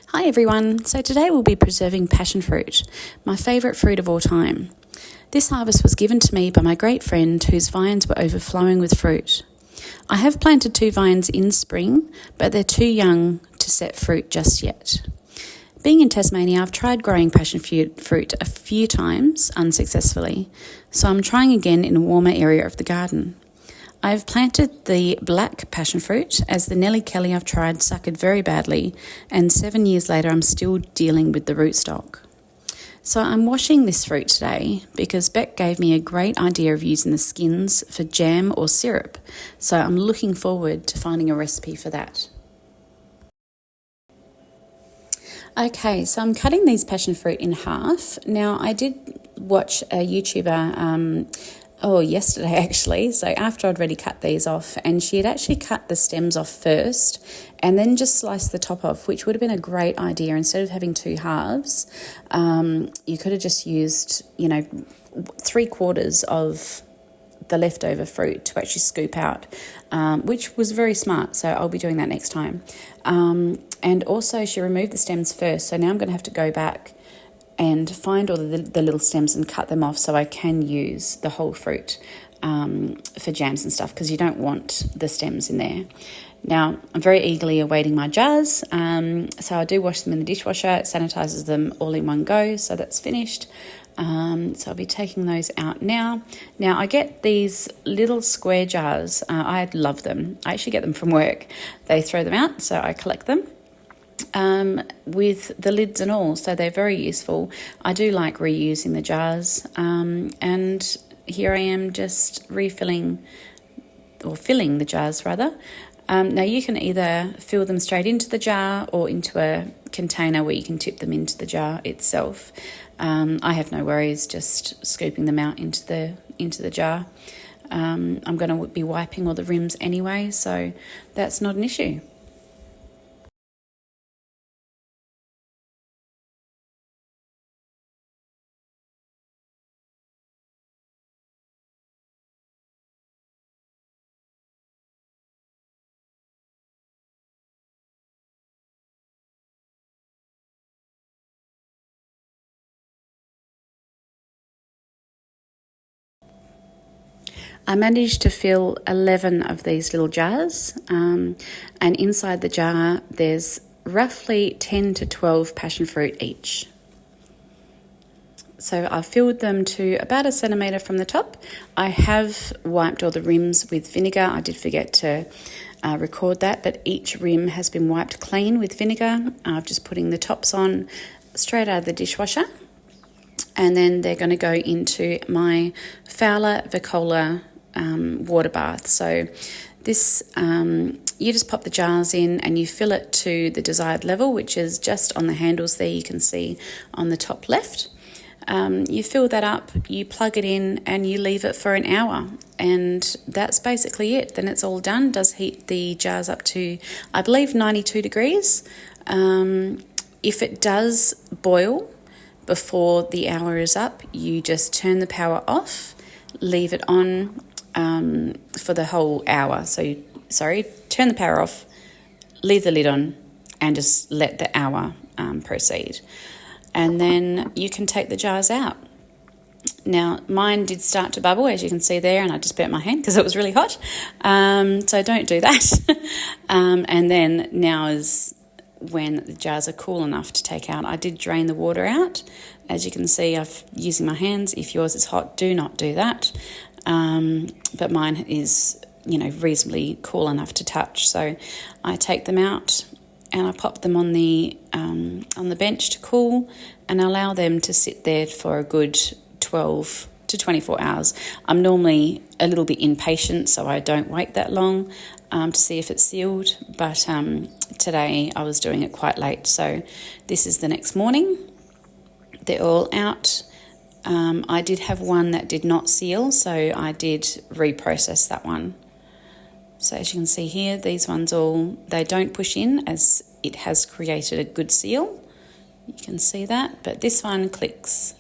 Hi everyone, so today we'll be preserving passion fruit, my favourite fruit of all time. This harvest was given to me by my great friend whose vines were overflowing with fruit. I have planted 2 vines in spring, but they're too young to set fruit just yet. Being in Tasmania, I've tried growing passion fruit a few times unsuccessfully, so I'm trying again in a warmer area of the garden. I've planted the black passion fruit as the Nellie Kelly I've tried suckered very badly, and 7 years later I'm still dealing with the rootstock. So I'm washing this fruit today because Beck gave me a great idea of using the skins for jam or syrup, so I'm looking forward to finding a recipe for that. Okay, so I'm cutting these passion fruit in half. Now I did watch a YouTuber yesterday actually, so after I'd already cut these off, and she had actually cut the stems off first and then just sliced the top off, which would have been a great idea. Instead of having 2 halves, you could have just used 3/4 of the leftover fruit to actually scoop out, which was very smart, so I'll be doing that next time. And also she removed the stems first, so now I'm going to have to go back and find all the little stems and cut them off so I can use the whole fruit for jams and stuff, because you don't want the stems in there. Now, I'm very eagerly awaiting my jars, so I do wash them in the dishwasher. It sanitises them all in one go, so that's finished. So I'll be taking those out now. Now, I get these little square jars. I love them. I actually get them from work. They throw them out, so I collect them. With the lids and all, so they're very useful. I do like reusing the jars, and here I am just filling the jars rather. Now you can either fill them straight into the jar or into a container where you can tip them into the jar itself. I have no worries just scooping them out into the jar. I'm going to be wiping all the rims anyway, so that's not an issue. I managed to fill 11 of these little jars, and inside the jar there's roughly 10 to 12 passion fruit each. So I've filled them to about 1 centimetre from the top. I have wiped all the rims with vinegar. I did forget to record that, but each rim has been wiped clean with vinegar. I'm just putting the tops on straight out of the dishwasher, and then they're going to go into my Fowler Vacola water bath. So this, you just pop the jars in and you fill it to the desired level, which is just on the handles there, you can see on the top left. You fill that up, you plug it in, and you leave it for an hour, and that's basically it. Then it's all done. Does heat the jars up to, I believe, 92 degrees. If it does boil before the hour is up, you just turn the power off, leave it on for the whole hour. So, turn the power off, leave the lid on, and just let the hour proceed. And then you can take the jars out. Now, mine did start to bubble, as you can see there, and I just burnt my hand because it was really hot. So don't do that. And then now is when the jars are cool enough to take out. I did drain the water out. As you can see, I'm using my hands. If yours is hot, do not do that. But mine is, reasonably cool enough to touch. So I take them out and I pop them on the bench to cool, and allow them to sit there for a good 12 to 24 hours. I'm normally a little bit impatient, so I don't wait that long to see if it's sealed, but today I was doing it quite late, so this is the next morning. They're all out. I did have one that did not seal, so I did reprocess that one. So as you can see here, these ones they don't push in, as it has created a good seal. You can see that, but this one clicks.